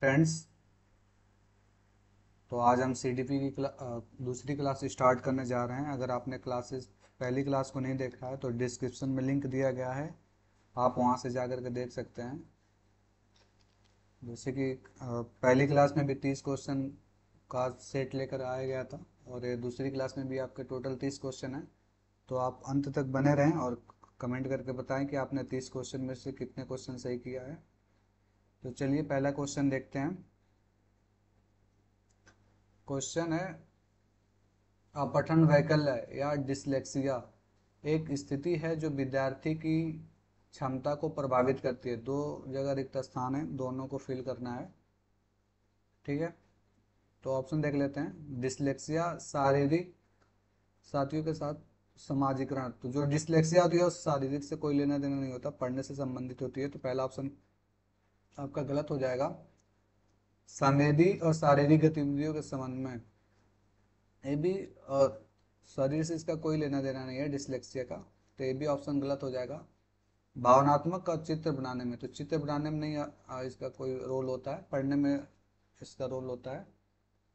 Friends, तो आज हम सीडीपी की दूसरी क्लास स्टार्ट करने जा रहे हैं। अगर आपने क्लासेस पहली क्लास को नहीं देखा है तो डिस्क्रिप्शन में लिंक दिया गया है, आप वहां से जाकर के देख सकते हैं। जैसे कि पहली क्लास में भी 30 क्वेश्चन का सेट लेकर आया गया था, और ये दूसरी क्लास में भी आपके टोटल 30 क्वेश्चन हैं। तो आप अंत तक बने रहें और कमेंट करके बताएं कि आपने 30 क्वेश्चन में से कितने क्वेश्चन सही किया है। तो चलिए पहला क्वेश्चन देखते हैं। क्वेश्चन है, अपठन वैकल्य या डिसलेक्सिया एक स्थिति है जो विद्यार्थी की क्षमता को प्रभावित करती है। दो जगह रिक्त स्थान है, दोनों को फिल करना है। ठीक है, तो ऑप्शन देख लेते हैं। डिसलेक्सिया शारीरिक साथियों के साथ समाजीकरण। तो जो डिसलेक्सिया होती है वो शारीरिक से कोई लेना देना नहीं होता, पढ़ने से संबंधित होती है। तो पहला ऑप्शन आपका गलत हो जाएगा। संवेदी और शारीरिक गतिविधियों के संबंध में, ये भी शरीर से इसका कोई लेना देना नहीं है डिसलेक्सिया का, तो ये भी ऑप्शन गलत हो जाएगा। भावनात्मक का चित्र बनाने में, तो चित्र बनाने में नहीं इसका कोई रोल होता है, पढ़ने में इसका रोल होता है।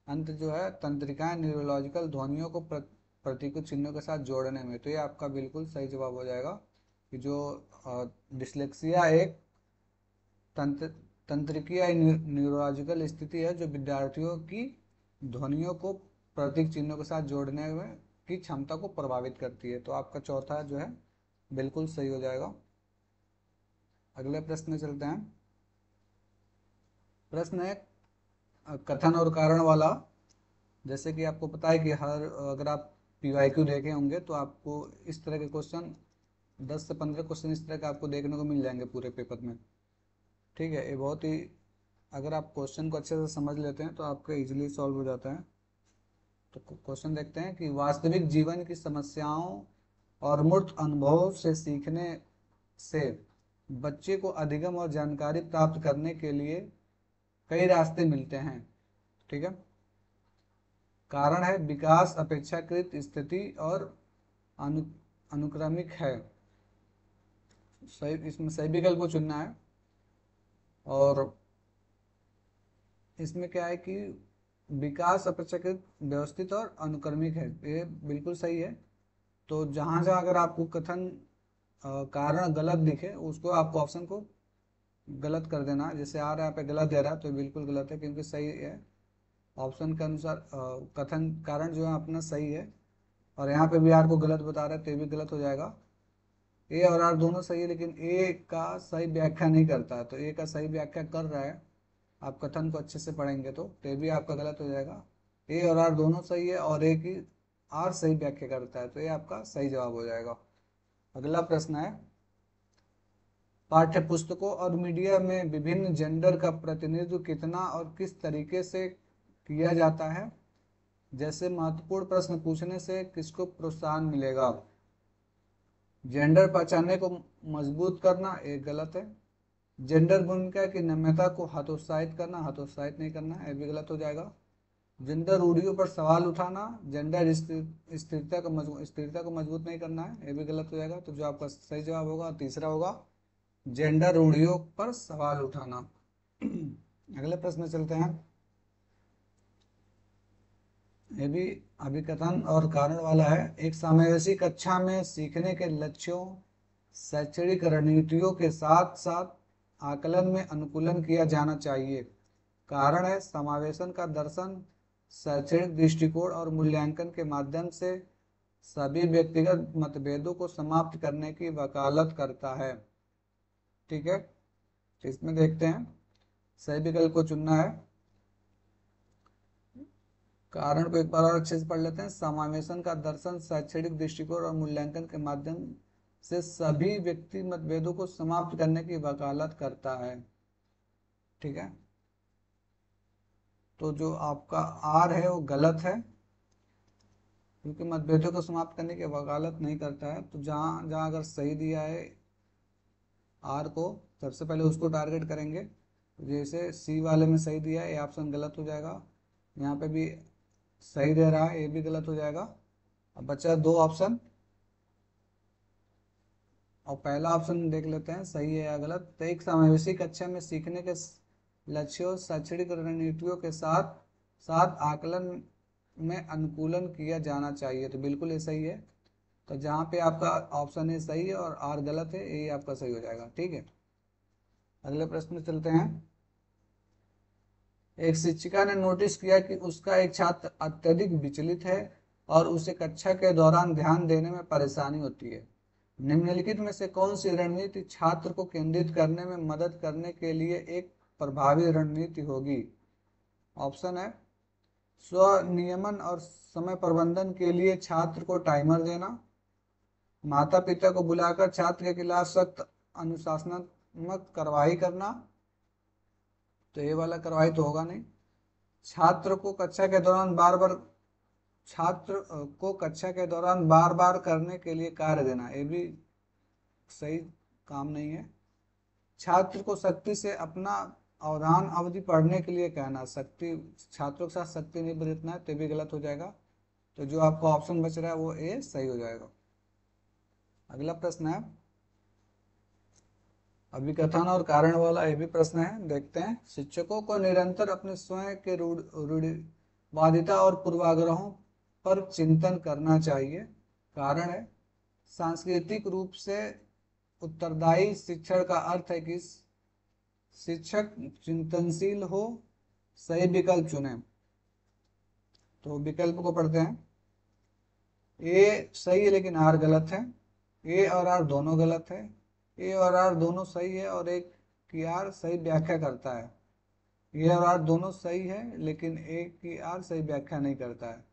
अंत जो है, तंत्रिकाएं न्यूरोलॉजिकल ध्वनियों को प्रतीक चिन्हों के साथ जोड़ने में, तो ये आपका बिल्कुल सही जवाब हो जाएगा कि जो डिसलेक्सिया एक तंत्र तंत्रिकीय न्यूरोलॉजिकल स्थिति है जो विद्यार्थियों की ध्वनियों को प्रतीक चिन्हों के साथ जोड़ने में की क्षमता को प्रभावित करती है। तो आपका चौथा जो है बिल्कुल सही हो जाएगा। अगले प्रश्न में चलते हैं। प्रश्न है कथन और कारण वाला। जैसे कि आपको पता है कि अगर आप पीवाईक्यू देखे होंगे तो आपको इस तरह के क्वेश्चन 10 से 15 क्वेश्चन इस तरह के आपको देखने को मिल जाएंगे पूरे पेपर में। ठीक है, ये बहुत ही, अगर आप क्वेश्चन को अच्छे से समझ लेते हैं तो आपका इजीली सॉल्व हो जाता है। तो क्वेश्चन देखते हैं कि वास्तविक जीवन की समस्याओं और मूर्त अनुभवों से सीखने से बच्चे को अधिगम और जानकारी प्राप्त करने के लिए कई रास्ते मिलते हैं। ठीक है, कारण है विकास अपेक्षाकृत स्थिति और अनु, अनुक्रमिक है। सही, इसमें सही विकल्प को चुनना है। और इसमें क्या है कि विकास अपेक्षाकृत व्यवस्थित और अनुक्रमिक है, ये बिल्कुल सही है। तो जहां जहां अगर आपको कथन कारण गलत दिखे उसको आपको ऑप्शन को गलत कर देना है। जैसे आ रहा है यहाँ पे गलत दे रहा है तो बिल्कुल गलत है, क्योंकि सही है ऑप्शन के अनुसार। कथन कारण जो है अपना सही है, और यहाँ पे भी आर को गलत बता रहा है तो ये भी गलत हो जाएगा। ए और आर दोनों सही है, लेकिन ए का सही व्याख्या नहीं करता है, तो ए का सही व्याख्या कर रहा है। आप कथन को अच्छे से पढ़ेंगे तो ये भी आपका गलत हो जाएगा। ए और आर दोनों सही है, और ए की आर सही व्याख्या करता है, तो ये आपका सही जवाब हो जाएगा। अगला प्रश्न है, पाठ्य पुस्तकों और मीडिया में विभिन्न जेंडर का प्रतिनिधित्व कितना और किस तरीके से किया जाता है। जैसे महत्वपूर्ण प्रश्न पूछने से किसको प्रोत्साहन मिलेगा। जेंडर पहचानने को मजबूत करना, एक गलत है। जेंडर भूमिका की नम्यता को हतोत्साहित करना, हतोत्साहित नहीं करना, यह भी गलत हो जाएगा। जेंडर रूढ़ियों पर सवाल उठाना, जेंडर स्थिरता को मजबूत नहीं करना है, यह भी गलत हो जाएगा। तो जो आपका सही जवाब होगा तीसरा होगा, जेंडर रूढ़ियों पर सवाल उठाना। अगले प्रश्न में चलते हैं। ये भी अभिकथन और कारण वाला है। एक समावेशी कक्षा में सीखने के लक्ष्यों, शैक्षणिक रणनीतियों के साथ साथ आकलन में अनुकूलन किया जाना चाहिए। कारण है समावेशन का दर्शन शैक्षणिक दृष्टिकोण और मूल्यांकन के माध्यम से सभी व्यक्तिगत मतभेदों को समाप्त करने की वकालत करता है। ठीक है, तो इसमें देखते हैं, सही विकल्प को चुनना है। कारण को एक बार और अच्छे से पढ़ लेते हैं। समावेशन का दर्शन शैक्षणिक दृष्टिकोण और मूल्यांकन के माध्यम से सभी व्यक्ति मतभेदों को समाप्त करने की वकालत करता है। ठीक है, तो जो आपका आर है वो गलत है, क्योंकि मतभेदों को समाप्त करने की वकालत नहीं करता है। तो जहां जहां अगर सही दिया है आर को, सबसे पहले उसको टारगेट करेंगे। जैसे सी वाले में सही दिया है, ये ऑप्शन गलत हो जाएगा। यहाँ पे भी सही दे रहा है, ये भी गलत हो जाएगा। अब बचा दो ऑप्शन, और पहला ऑप्शन देख लेते हैं सही है या गलत। तो एक समावेशी कक्षा में सीखने के लक्ष्यों, शैक्षणिक रणनीतियों के साथ साथ आकलन में अनुकूलन किया जाना चाहिए। तो बिल्कुल ये सही है। तो जहाँ पे आपका ऑप्शन ए सही है और आर गलत है, ए आपका सही हो जाएगा। ठीक है, अगले प्रश्न में चलते हैं। एक शिक्षिका ने नोटिस किया कि उसका एक छात्र अत्यधिक विचलित है और उसे कक्षा के दौरान ध्यान देने में परेशानी होती है। निम्नलिखित में से कौन सी रणनीति छात्र को केंद्रित करने में मदद करने के लिए एक प्रभावी रणनीति होगी? ऑप्शन है स्वनियमन और समय प्रबंधन के लिए छात्र को टाइमर देना, माता पिता को बुलाकर छात्र के खिलाफ सख्त अनुशासनात्मक कार्रवाई करना, तो ये वाला कार्रवाई तो होगा नहीं, छात्र को कक्षा के दौरान बार बार छात्र को कक्षा के दौरान बार बार करने के लिए कार्य देना, ये भी सही काम नहीं है, छात्र को सख्ती से अपना अवधान अवधि पढ़ने के लिए कहना, सख्ती छात्रों के साथ सख्ती नहीं बरतना है, तो भी गलत हो जाएगा। तो जो आपका ऑप्शन बच रहा है वो ए सही हो जाएगा। अगला प्रश्न है, अभिकथन और कारण वाला ये भी प्रश्न है, देखते हैं। शिक्षकों को निरंतर अपने स्वयं के रूढ़िवादिता और पूर्वाग्रहों पर चिंतन करना चाहिए। कारण है सांस्कृतिक रूप से उत्तरदायी शिक्षण का अर्थ है कि शिक्षक चिंतनशील हो। सही विकल्प चुने। तो विकल्प को पढ़ते हैं। ए सही है लेकिन आर गलत है। ए और आर दोनों गलत है। ए और आर दोनों सही है और एक की आर सही व्याख्या करता है। ए और आर दोनों सही है लेकिन एक की आर सही व्याख्या नहीं करता है।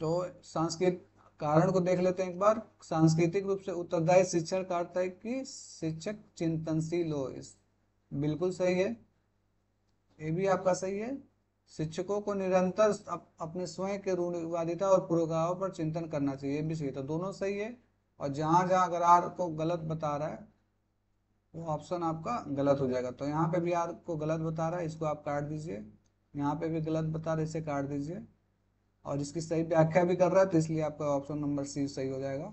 तो सांस्कृतिक कारण को देख लेते हैं एक बार। सांस्कृतिक रूप से उत्तरदायी शिक्षण का अर्थ है कि शिक्षक चिंतनशील हो। इस बिल्कुल सही है, ये भी आपका सही है। शिक्षकों को निरंतर अपने स्वयं के रूढ़िवादिता और पूर्वाग्रहों पर चिंतन करना चाहिए, ये भी सही। तो दोनों सही है। और जहां जहां अगर आर को गलत बता रहा है वो ऑप्शन आपका गलत हो जाएगा। तो यहाँ पे भी आर को गलत बता रहा है, इसको आप काट दीजिए। यहाँ पे भी गलत बता रहा है, इसे काट दीजिए। और इसकी सही व्याख्या भी कर रहा है, तो इसलिए आपका ऑप्शन नंबर सी सही हो जाएगा।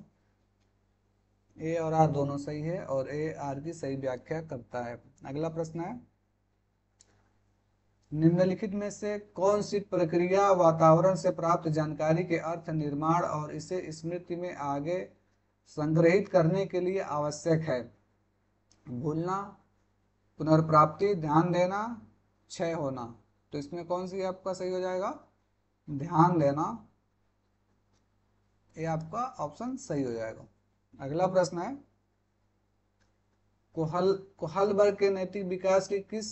ए और आर दोनों सही है और ए आर की सही व्याख्या करता है। अगला प्रश्न है, निम्नलिखित में से कौन सी प्रक्रिया वातावरण से प्राप्त जानकारी के अर्थ निर्माण और इसे स्मृति में आगे संग्रहित करने के लिए आवश्यक है? भूलना, पुनर्प्राप्ति, ध्यान देना, क्षय होना। तो इसमें कौन सी आपका सही हो जाएगा? ध्यान देना, ये आपका ऑप्शन सही हो जाएगा। अगला प्रश्न है, कोहल वर्ग के नैतिक विकास की किस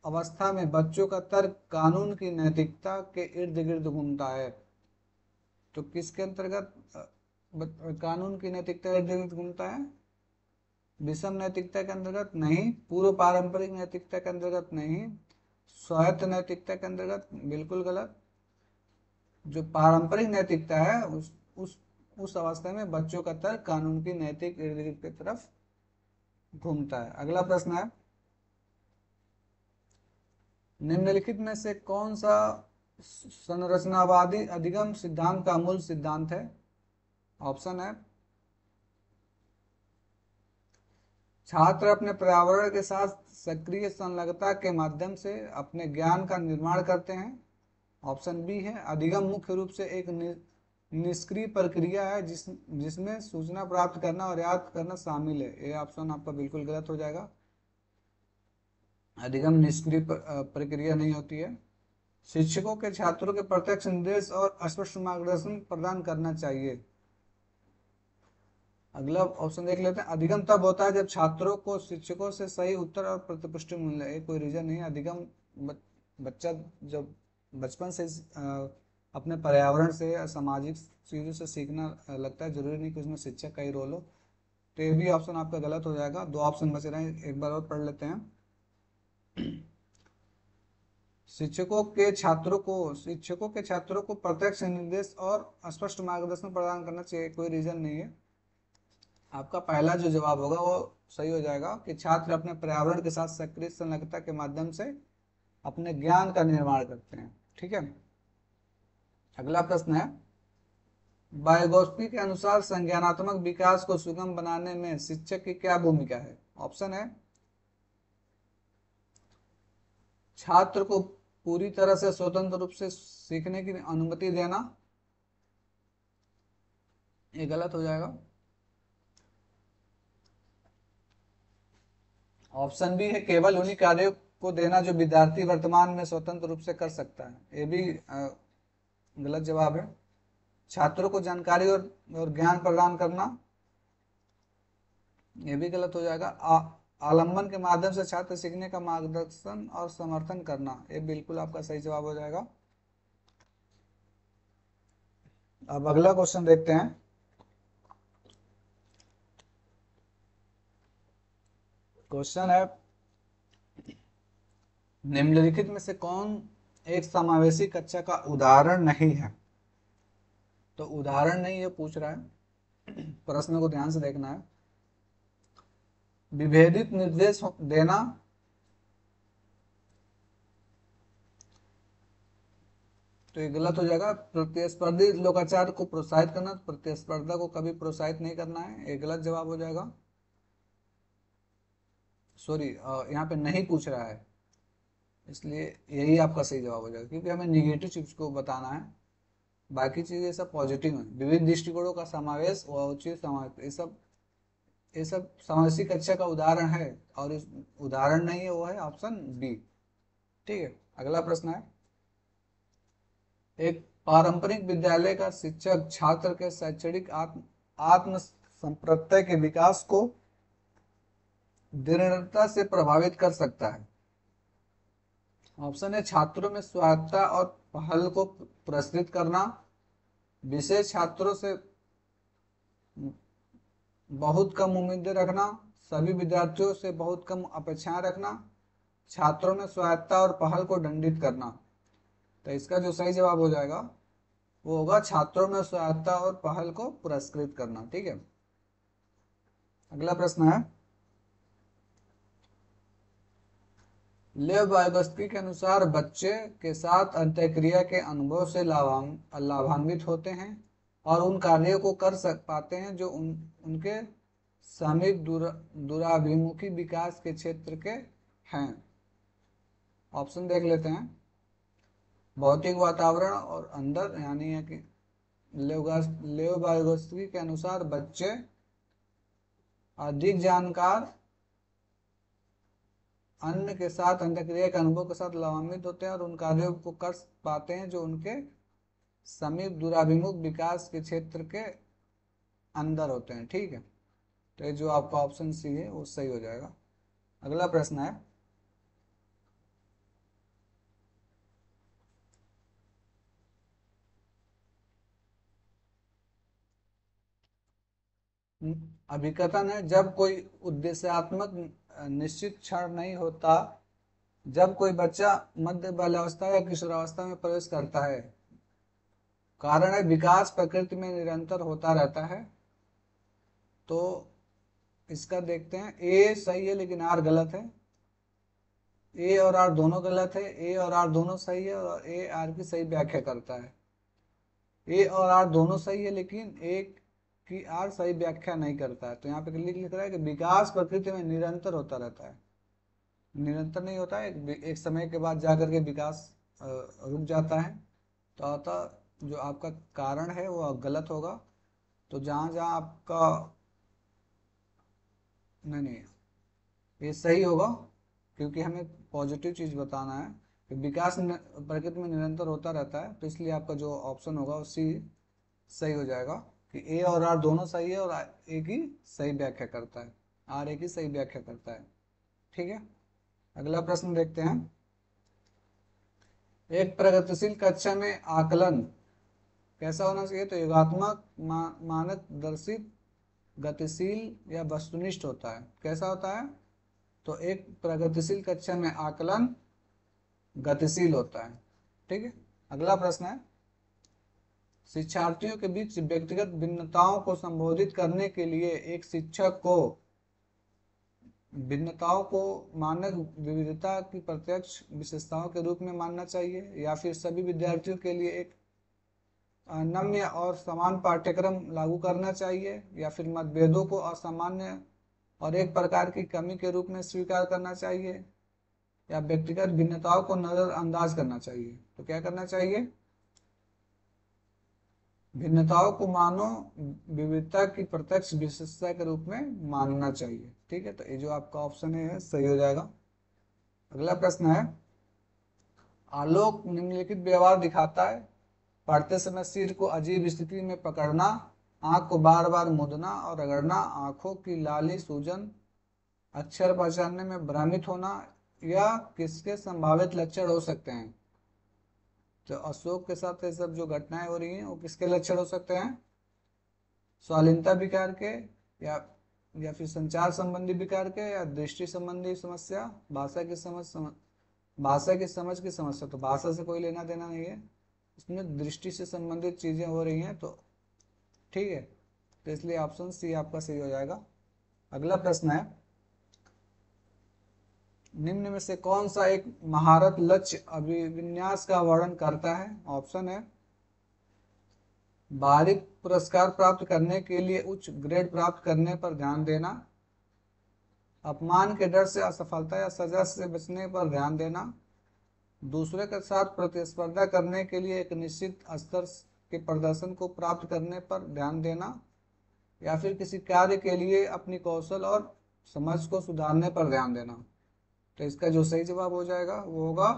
अवस्था में बच्चों का तर्क कानून की नैतिकता के इर्द गिर्द घूमता है? तो किसके अंतर्गत कानून की नैतिकता इर्द गिर्द घूमता है? विषम नैतिकता के अंतर्गत नहीं, पूर्व पारंपरिक नैतिकता के अंतर्गत नहीं, स्वायत्त नैतिकता के अंतर्गत बिल्कुल गलत। जो पारंपरिक नैतिकता है उस अवस्था में बच्चों का तर्क कानून की नैतिक इर्द गिर्द की तरफ घूमता है। अगला प्रश्न है, निम्नलिखित में से कौन सा संरचनावादी अधिगम सिद्धांत का मूल सिद्धांत है? ऑप्शन है छात्र अपने पर्यावरण के साथ सक्रिय संलग्नता के माध्यम से अपने ज्ञान का निर्माण करते हैं। ऑप्शन बी है अधिगम मुख्य रूप से एक निष्क्रिय प्रक्रिया है जिसमें सूचना प्राप्त करना और याद करना शामिल है। ये ऑप्शन आपका बिल्कुल गलत हो जाएगा। अधिगम निष्क्रिय प्रक्रिया नहीं होती है। शिक्षकों के छात्रों के प्रत्यक्ष निर्देश और स्पष्ट मार्गदर्शन प्रदान करना चाहिए। अगला ऑप्शन देख लेते हैं, अधिगम तब होता है जब छात्रों को शिक्षकों से सही उत्तर और प्रतिपुष्टि मिले। कोई रीजन नहीं है। अधिगम बच्चा जब बचपन से अपने पर्यावरण से या सामाजिक चीजों से सीखना लगता है, जरूरी नहीं कि उसमें शिक्षक का ही रोल हो। तो ये भी ऑप्शन आपका गलत हो जाएगा। दो ऑप्शन बचे रहे, एक बार और पढ़ लेते हैं। शिक्षकों के छात्रों को प्रत्यक्ष निर्देश और स्पष्ट मार्गदर्शन प्रदान करना चाहिए। कोई रीजन नहीं है। आपका पहला जो जवाब होगा वो सही हो जाएगा कि छात्र अपने पर्यावरण के साथ सक्रिय संलग्नता के माध्यम से अपने ज्ञान का निर्माण करते हैं। ठीक है, अगला प्रश्न है, वाइगोत्स्की के अनुसार संज्ञानात्मक विकास को सुगम बनाने में शिक्षक की क्या भूमिका है? ऑप्शन है छात्र को पूरी तरह से स्वतंत्र रूप से सीखने की अनुमति देना, ये गलत हो जाएगा। ऑप्शन बी है केवल उन्हीं कार्यों को देना जो विद्यार्थी वर्तमान में स्वतंत्र रूप से कर सकता है, ये भी गलत जवाब है। छात्रों को जानकारी और ज्ञान प्रदान करना, ये भी गलत हो जाएगा। आलम्बन के माध्यम से छात्र सीखने का मार्गदर्शन और समर्थन करना, ये बिल्कुल आपका सही जवाब हो जाएगा। अब अगला क्वेश्चन देखते हैं। क्वेश्चन है, निम्नलिखित में से कौन एक समावेशी कक्षा का उदाहरण नहीं है? तो उदाहरण नहीं है पूछ रहा है, प्रश्न को ध्यान से देखना है। विभेदित निर्देश देना, तो ये गलत हो जाएगा। प्रतिस्पर्धी लोकाचार को प्रोत्साहित करना, प्रतिस्पर्धा को कभी प्रोत्साहित नहीं करना है, ये गलत जवाब हो जाएगा। सॉरी, यहाँ पे नहीं पूछ रहा है, इसलिए यही आपका सही जवाब हो जाएगा, क्योंकि हमें निगेटिव चीज को बताना है, बाकी चीजें सब पॉजिटिव है। विविध दृष्टिकोणों का समावेश व उचित समावेश, ये सब समावेशी कक्षा का उदाहरण है, और इस उदाहरण नहीं है, वो है ऑप्शन बी। ठीक है, अगला प्रश्न है, एक पारंपरिक विद्यालय का शिक्षक छात्र के शैक्षणिक आत्म संप्रत्यय के विकास को दृढ़ता से प्रभावित कर सकता है। ऑप्शन है छात्रों में स्वायत्तता और पहल को पुरस्कृत करना, विशेष छात्रों से बहुत कम उम्मीदें रखना, सभी विद्यार्थियों से बहुत कम अपेक्षाएं रखना, छात्रों में स्वायत्तता और पहल को दंडित करना। तो इसका जो सही जवाब हो जाएगा वो होगा छात्रों में स्वायत्तता और पहल को पुरस्कृत करना। ठीक है, अगला प्रश्न है, लेव वाइगोत्स्की के अनुसार बच्चे के साथ अंतःक्रिया के अनुभव से लाभान्वित होते हैं और उन कार्यों को कर पाते हैं जो उनके समीप दूराभिमुखी विकास के क्षेत्र के हैं। ऑप्शन देख लेते हैं। भौतिक वातावरण और अंदर, यानी है कि लेव वाइगोत्स्की के अनुसार बच्चे अधिक जानकार अन्य के साथ अंतःक्रिया के अनुभव के साथ लाभान्वित होते हैं और उन कार्यों को कर पाते हैं जो उनके समीप दूराभिमुख विकास के क्षेत्र के अंदर होते हैं। ठीक है, तो ये जो आपका ऑप्शन सी है वो सही हो जाएगा। अगला प्रश्न है, अभिकथन है, जब कोई उद्देश्यात्मक निश्चित क्षण नहीं होता, जब कोई बच्चा मध्य बाल्यावस्था या किशोरावस्था में प्रवेश करता है, कारण है विकास प्रकृति में निरंतर होता रहता है। तो इसका देखते हैं, ए सही है लेकिन आर गलत है। ए और आर दोनों गलत है, ए और आर दोनों सही है और ए आर की सही व्याख्या करता है। ए और आर दोनों सही है लेकिन एक की आर सही व्याख्या नहीं करता है। तो यहाँ पे लिख रहा है कि विकास प्रकृति में निरंतर होता रहता है, निरंतर नहीं होता है, एक समय के बाद जाकर के विकास रुक जाता है। तो अतः जो आपका कारण है वो गलत होगा। तो जहाँ जहाँ आपका नहीं, ये सही होगा, क्योंकि हमें पॉजिटिव चीज बताना है कि विकास प्रकृति में निरंतर होता रहता है। तो इसलिए आपका जो ऑप्शन होगा वो सी सही हो जाएगा कि ए और आर दोनों सही है और ए की सही व्याख्या करता है, आर ए की सही व्याख्या करता है। ठीक है, अगला प्रश्न देखते हैं। एक प्रगतिशील कक्षा में आकलन कैसा होना चाहिए? तो योगात्मक, मानक दर्शित, गतिशील या वस्तुनिष्ठ होता है। कैसा होता है? तो एक प्रगतिशील कक्षा में आकलन गतिशील होता है। ठीक है, अगला प्रश्न है, शिक्षार्थियों के बीच व्यक्तिगत भिन्नताओं को संबोधित करने के लिए एक शिक्षक को भिन्नताओं को मानक विविधता की प्रत्यक्ष विशेषताओं के रूप में मानना चाहिए, या फिर सभी विद्यार्थियों के लिए एक नम्य और समान पाठ्यक्रम लागू करना चाहिए, या फिर मतभेदों को असामान्य और एक प्रकार की कमी के रूप में स्वीकार करना चाहिए, या व्यक्तिगत भिन्नताओं को नजरअंदाज करना चाहिए। तो क्या करना चाहिए, भिन्नताओं को मानो विविधता की प्रत्यक्ष विशेषता के रूप में मानना चाहिए। ठीक है, तो ये जो आपका ऑप्शन है सही हो जाएगा। अगला प्रश्न है, आलोक निम्नलिखित व्यवहार दिखाता है, पढ़ते समय सिर को अजीब स्थिति में पकड़ना, आंख को बार बार मूंदना और रगड़ना, आंखों की लाली सूजन, अक्षर पहचानने में भ्रमित होना, या किसके संभावित लक्षण हो सकते हैं। तो अशोक के साथ ये सब जो घटनाएं हो रही हैं वो किसके लक्षण हो सकते हैं, स्वालीनता विकार के, या फिर संचार संबंधी विकार के, या दृष्टि संबंधी समस्या, भाषा की समझ की समस्या। तो भाषा से कोई लेना देना नहीं है, इसमें दृष्टि से संबंधित चीजें हो रही हैं। तो ठीक है, तो इसलिए ऑप्शन सी आपका सही हो जाएगा। अगला प्रश्न है, निम्न में से कौन सा एक महारत लक्ष्य अभिविन्यास का वर्णन करता है। ऑप्शन है, बारीक पुरस्कार प्राप्त करने के लिए उच्च ग्रेड प्राप्त करने पर ध्यान देना, अपमान के डर से असफलता या सजा से बचने पर ध्यान देना, दूसरे के साथ प्रतिस्पर्धा करने के लिए एक निश्चित स्तर के प्रदर्शन को प्राप्त करने पर ध्यान देना, या फिर किसी कार्य के लिए अपनी कौशल और समझ को सुधारने पर ध्यान देना। तो इसका जो सही जवाब हो जाएगा वो होगा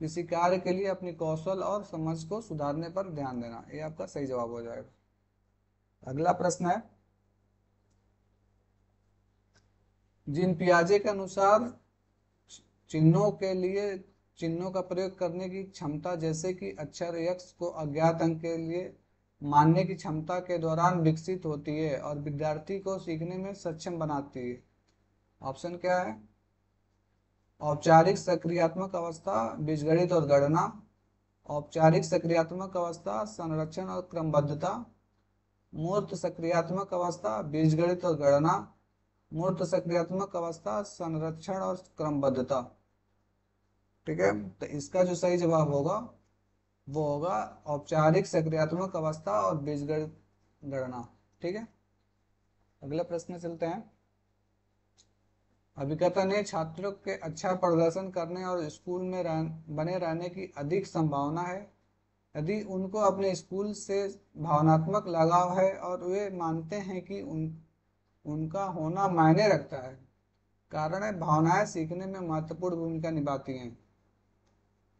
किसी कार्य के लिए अपनी कौशल और समझ को सुधारने पर ध्यान देना। ये आपका सही जवाब हो जाएगा। अगला प्रश्न है, जिन पियाजे के अनुसार चिन्हों का प्रयोग करने की क्षमता, जैसे कि अक्षर यक्ष को अज्ञात अंक के लिए मानने की क्षमता के दौरान विकसित होती है और विद्यार्थी को सीखने में सक्षम बनाती है। ऑप्शन क्या है, औपचारिक सक्रियात्मक अवस्था, बीजगणित और गणना, औपचारिक सक्रियात्मक अवस्था, संरक्षण और क्रमबद्धता, मूर्त सक्रियात्मक अवस्था, बीजगणित और गणना, मूर्त सक्रियात्मक अवस्था, संरक्षण और क्रमबद्धता। ठीक है, तो इसका जो सही जवाब होगा वो होगा औपचारिक सक्रियात्मक अवस्था और बीजगणित गणना। ठीक है, अगले प्रश्न चलते हैं। अभिकथा ने छात्रों के अच्छा प्रदर्शन करने और स्कूल में बने रहने की अधिक संभावना है यदि उनको अपने स्कूल से भावनात्मक लगाव है और वे मानते हैं कि उनका होना मायने रखता है। कारण है, भावनाएं सीखने में महत्वपूर्ण भूमिका निभाती हैं।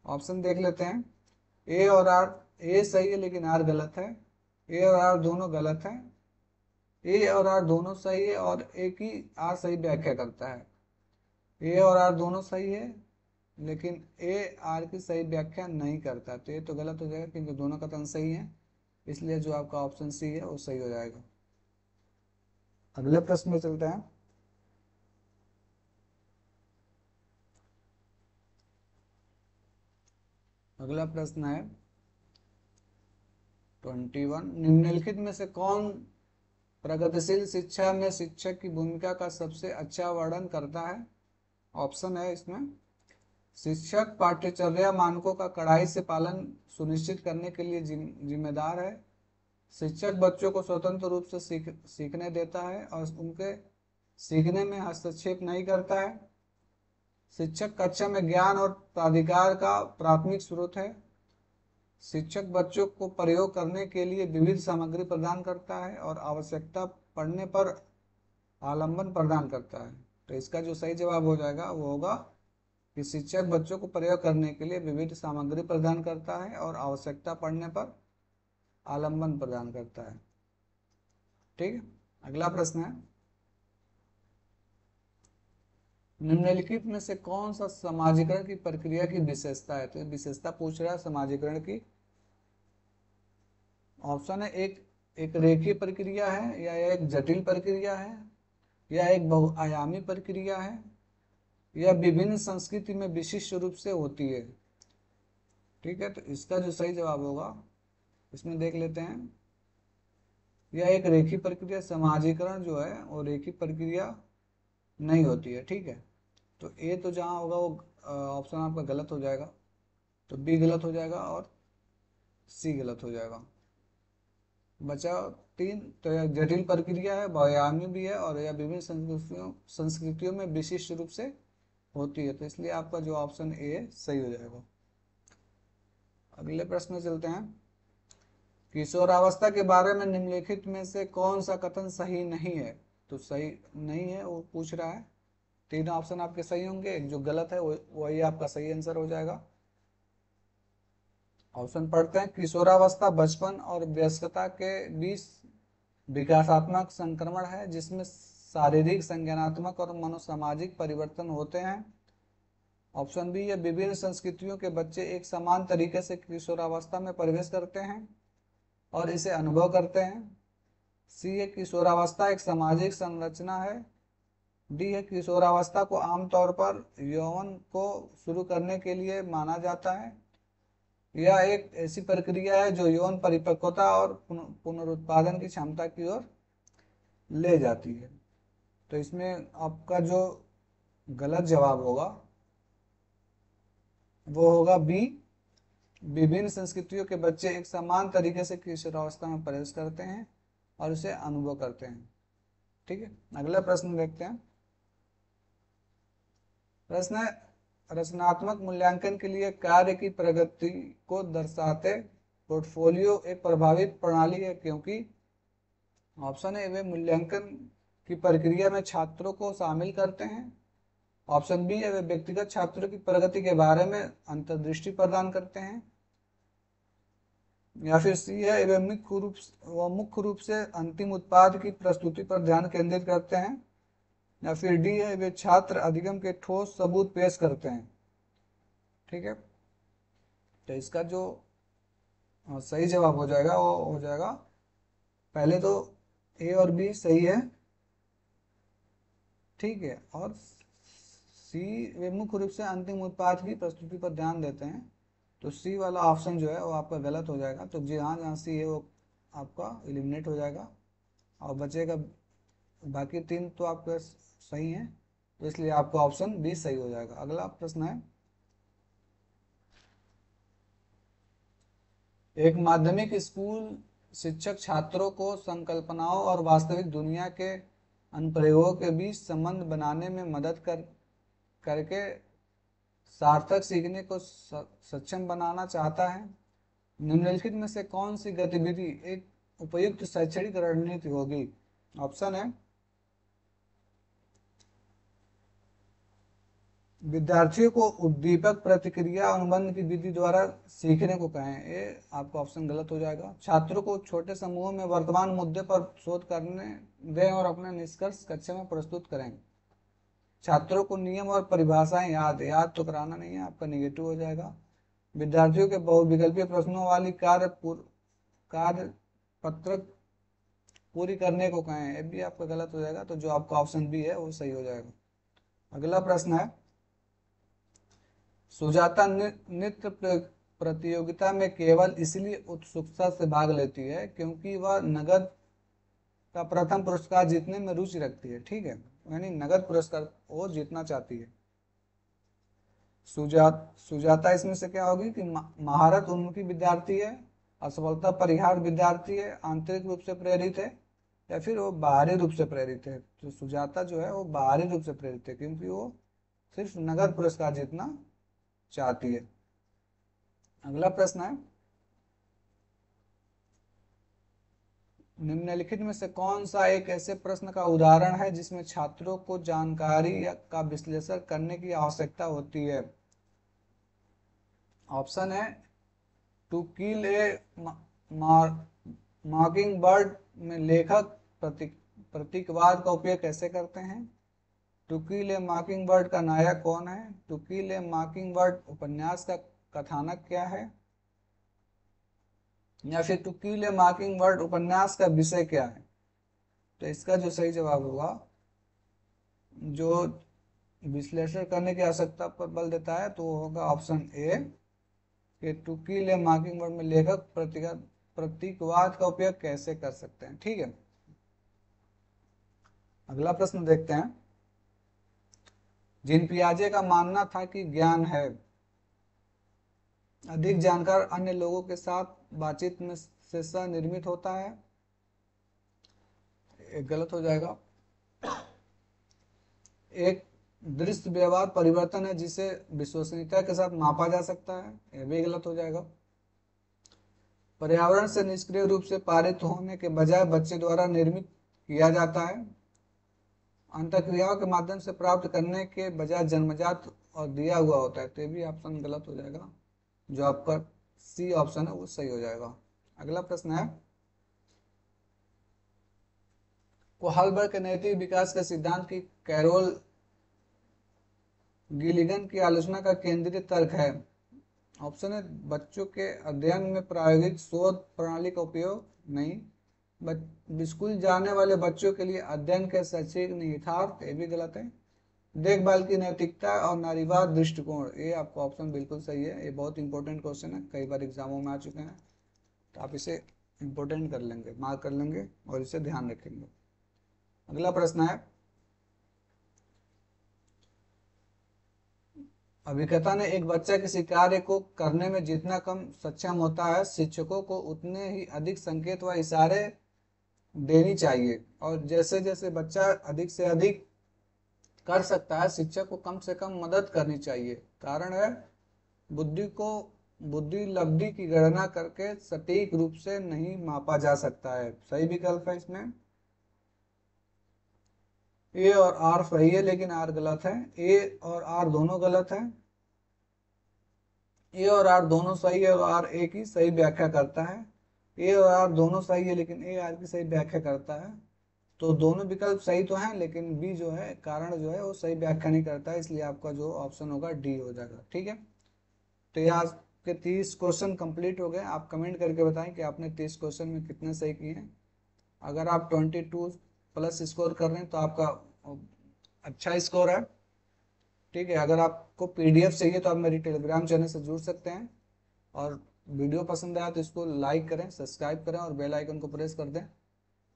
ऑप्शन देख लेते हैं, ए और आर। ए सही है लेकिन आर गलत है। ए और आर दोनों गलत है। ए और आर दोनों सही है और एक ही आर सही व्याख्या करता है। ए और आर दोनों सही है लेकिन ए आर की सही व्याख्या नहीं करता। तो ये तो गलत हो जाएगा क्योंकि दोनों कथन सही है, इसलिए जो आपका ऑप्शन सी है वो सही हो जाएगा। अगले प्रश्न में चलते हैं। अगला प्रश्न है 21, निम्नलिखित में से कौन प्रगतिशील शिक्षा में शिक्षक की भूमिका का सबसे अच्छा वर्णन करता है। ऑप्शन है इसमें, शिक्षक पाठ्यचर्या मानकों का कड़ाई से पालन सुनिश्चित करने के लिए जिम्मेदार है। शिक्षक बच्चों को स्वतंत्र रूप से सीखने देता है और उनके सीखने में हस्तक्षेप नहीं करता है। शिक्षक कक्षा में ज्ञान और प्राधिकार का प्राथमिक स्रोत है। शिक्षक बच्चों को प्रयोग करने के लिए विविध सामग्री प्रदान करता है और आवश्यकता पड़ने पर आलंबन प्रदान करता है। तो इसका जो सही जवाब हो जाएगा वो होगा कि शिक्षक बच्चों को प्रयोग करने के लिए विविध सामग्री प्रदान करता है और आवश्यकता पड़ने पर आलंबन प्रदान करता है। ठीक है, अगला प्रश्न है, निम्नलिखित में से कौन सा समाजीकरण की प्रक्रिया की विशेषता है। तो विशेषता पूछ रहा है समाजीकरण की। ऑप्शन है, एक रेखीय प्रक्रिया है, या एक जटिल प्रक्रिया है, या एक बहुआयामी प्रक्रिया है, या विभिन्न संस्कृति में विशिष्ट रूप से होती है। ठीक है, तो इसका जो सही जवाब होगा इसमें देख लेते हैं। यह एक रेखीय प्रक्रिया, समाजीकरण जो है वो रेखीय प्रक्रिया नहीं होती है। ठीक है, तो ए तो जहाँ होगा वो ऑप्शन आपका गलत हो जाएगा, तो बी गलत हो जाएगा और सी गलत हो जाएगा। बचा 3, तो यह जटिल प्रक्रिया है, बहुआयामी भी है और यह विभिन्न संस्कृतियों में विशिष्ट रूप से होती है, तो इसलिए आपका जो ऑप्शन ए सही हो जाएगा। अगले प्रश्न में चलते हैं। किशोरावस्था के बारे में निम्नलिखित में से कौन सा कथन सही नहीं है? तो सही नहीं है वो पूछ रहा है। तीन ऑप्शन आपके सही होंगे, एक जो गलत है वही आपका सही आंसर हो जाएगा। ऑप्शन पढ़ते हैं। किशोरावस्था बचपन और वयस्कता के बीच विकासात्मक संक्रमण है जिसमें शारीरिक, संज्ञानात्मक और मनोसामाजिक परिवर्तन होते हैं। ऑप्शन बी है। विभिन्न संस्कृतियों के बच्चे एक समान तरीके से किशोरावस्था में प्रवेश करते हैं और इसे अनुभव करते हैं। सी है। किशोरावस्था एक सामाजिक संरचना है। डी है। किशोरावस्था को आमतौर पर यौवन को शुरू करने के लिए माना जाता है। यह एक ऐसी प्रक्रिया है जो यौन परिपक्वता और पुनरुत्पादन की क्षमता की ओर ले जाती है। तो इसमें आपका जो गलत जवाब होगा वो होगा बी। विभिन्न संस्कृतियों के बच्चे एक समान तरीके से किशोरावस्था में प्रवेश करते हैं और उसे अनुभव करते हैं। ठीक है, अगला प्रश्न देखते हैं। प्रश्न है, रचनात्मक मूल्यांकन के लिए कार्य की प्रगति को दर्शाते पोर्टफोलियो एक प्रभावी प्रणाली है क्योंकि। Option A. वे मूल्यांकन की प्रक्रिया में छात्रों को शामिल करते हैं। ऑप्शन बी है। वे व्यक्तिगत छात्रों की प्रगति के बारे में अंतर्दृष्टि प्रदान करते हैं। या फिर सी है। वे मुख्य रूप से अंतिम उत्पाद की प्रस्तुति पर ध्यान केंद्रित करते हैं। या फिर डी है। वे छात्र अधिगम के ठोस सबूत पेश करते हैं। ठीक है, तो इसका जो सही जवाब हो जाएगा वो हो जाएगा, पहले तो ए और बी सही है। ठीक है, और सी, वे मुख्य रूप से अंतिम उत्पाद की प्रस्तुति पर ध्यान देते हैं। तो सी वाला ऑप्शन जो है वो आपका गलत हो जाएगा। तो जहाँ जहाँ सी है वो आपका एलिमिनेट हो जाएगा और बचेगा बाकी तीन तो आपके सही हैं, तो इसलिए आपका ऑप्शन बी सही हो जाएगा। अगला प्रश्न है। एक माध्यमिक स्कूल शिक्षक छात्रों को संकल्पनाओं और वास्तविक दुनिया के अनुप्रयोगों के बीच संबंध बनाने में मदद करके सार्थक सीखने को सक्षम बनाना चाहता है। निम्नलिखित में से कौन सी गतिविधि एक उपयुक्त शैक्षणिक रणनीति होगी? ऑप्शन है। विद्यार्थियों को उद्दीपक प्रतिक्रिया अनुबंध की विधि द्वारा सीखने को कहें। ये आपका ऑप्शन गलत हो जाएगा। छात्रों को छोटे समूहों में वर्तमान मुद्दे पर शोध करने दें और अपने निष्कर्ष कक्षा में प्रस्तुत करें। छात्रों को नियम और परिभाषाएं याद तो कराना नहीं है, आपका निगेटिव हो जाएगा। विद्यार्थियों के बहुविकल्पीय प्रश्नों वाली कार्य पत्रक पूरी करने को कहें। ये भी आपका गलत हो जाएगा। तो जो आपका ऑप्शन बी है वो सही हो जाएगा। अगला प्रश्न है। सुजाता नृत्य प्रतियोगिता में केवल इसलिए उत्सुकता से भाग लेती है क्योंकि वह नगद का प्रथम पुरस्कार जीतने में रुचि रखती है। ठीक है, यानी नगद पुरस्कार वो जीतना चाहती है। सुजाता इसमें से क्या होगी कि महारत उन्मुखी विद्यार्थी है, असफलता परिहार विद्यार्थी है, आंतरिक रूप से प्रेरित है, या फिर वो बाहरी रूप से प्रेरित है। तो सुजाता जो है वो बाहरी रूप से प्रेरित है क्योंकि वो सिर्फ नगद पुरस्कार जीतना चाहती है। अगला प्रश्न है। निम्नलिखित में से कौन सा एक ऐसे प्रश्न का उदाहरण है जिसमें छात्रों को जानकारी का विश्लेषण करने की आवश्यकता होती है? ऑप्शन है। टू किल ए मॉकिंग बर्ड में लेखक प्रतीकवाद का उपयोग कैसे करते हैं? टू किल ए मॉकिंग बर्ड का नायक कौन है? टू किल ए मॉकिंग बर्ड उपन्यास का कथानक क्या है? या फिर टू किल ए मॉकिंग बर्ड उपन्यास का विषय क्या है? तो इसका जो सही जवाब होगा, जो विश्लेषण करने की आवश्यकता पर बल देता है, तो वो होगा ऑप्शन ए कि टू किल ए मॉकिंग बर्ड में लेखक प्रतीकवाद का उपयोग कैसे कर सकते हैं। ठीक है, अगला प्रश्न देखते हैं। जीन पियाजे का मानना था कि ज्ञान है अधिक जानकार अन्य लोगों के साथ बातचीत में से सह निर्मित होता है। एक गलत हो जाएगा। एक दृश्य व्यवहार परिवर्तन है जिसे विश्वसनीयता के साथ मापा जा सकता है, यह भी गलत हो जाएगा। पर्यावरण से निष्क्रिय रूप से पारित होने के बजाय बच्चे द्वारा निर्मित किया जाता है। अंतःक्रियाओं के माध्यम से प्राप्त करने के बजाय जन्मजात और दिया हुआ होता है, तो ये भी ऑप्शन गलत हो जाएगा। जो आपका सी ऑप्शन है वो सही हो जाएगा। अगला प्रश्न है, कोहालबर्ग के नैतिक विकास के सिद्धांत की कैरोल गिलिगन की आलोचना का केंद्रीय तर्क है। ऑप्शन है बच्चों के अध्ययन में प्रायोगिक शोध प्रणाली का उपयोग नहीं। स्कूल जाने वाले बच्चों के लिए अध्ययन के शैक्षिक निहितार्थ, ये भी गलत है। देखभाल की नैतिकता और नारीवाद दृष्टिकोण, ये आपका ऑप्शन बिल्कुल सही है। ये बहुत इंपॉर्टेंट क्वेश्चन है, कई बार एग्जामों में आ चुके हैं, तो आप इसे इंपॉर्टेंट कर लेंगे, मार्क कर लेंगे और इसे ध्यान रखेंगे। अगला प्रश्न है, अभिकथा ने एक बच्चा किसी कार्य को करने में जितना कम सक्षम होता है, शिक्षकों को उतने ही अधिक संकेत व इशारे देनी चाहिए, और जैसे जैसे बच्चा अधिक से अधिक कर सकता है, शिक्षक को कम से कम मदद करनी चाहिए। कारण है, बुद्धि लब्धि की गणना करके सटीक रूप से नहीं मापा जा सकता है। सही विकल्प है इसमें ए और आर सही है, लेकिन आर गलत है। ए और आर दोनों गलत है। ए और आर दोनों सही है और आर ए की सही व्याख्या करता है। ए और आर दोनों सही है लेकिन ए आर की सही व्याख्या करता है। तो दोनों विकल्प सही तो हैं, लेकिन बी जो है कारण जो है वो सही व्याख्या नहीं करता है, इसलिए आपका जो ऑप्शन होगा डी हो जाएगा। ठीक है, तो ये आज के 30 क्वेश्चन कंप्लीट हो गए। आप कमेंट करके बताएं कि आपने 30 क्वेश्चन में कितने सही किए हैं। अगर आप 22 प्लस स्कोर कर रहे हैं तो आपका अच्छा स्कोर है। ठीक है, अगर आपको पीडीएफ चाहिए तो आप मेरी टेलीग्राम चैनल से जुड़ सकते हैं, और वीडियो पसंद आया तो इसको लाइक करें, सब्सक्राइब करें और बेल आइकन को प्रेस कर दें,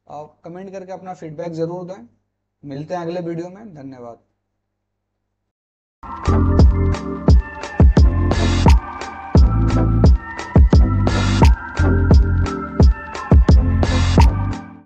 और कमेंट करके अपना फीडबैक जरूर दें। मिलते हैं अगले वीडियो में, धन्यवाद।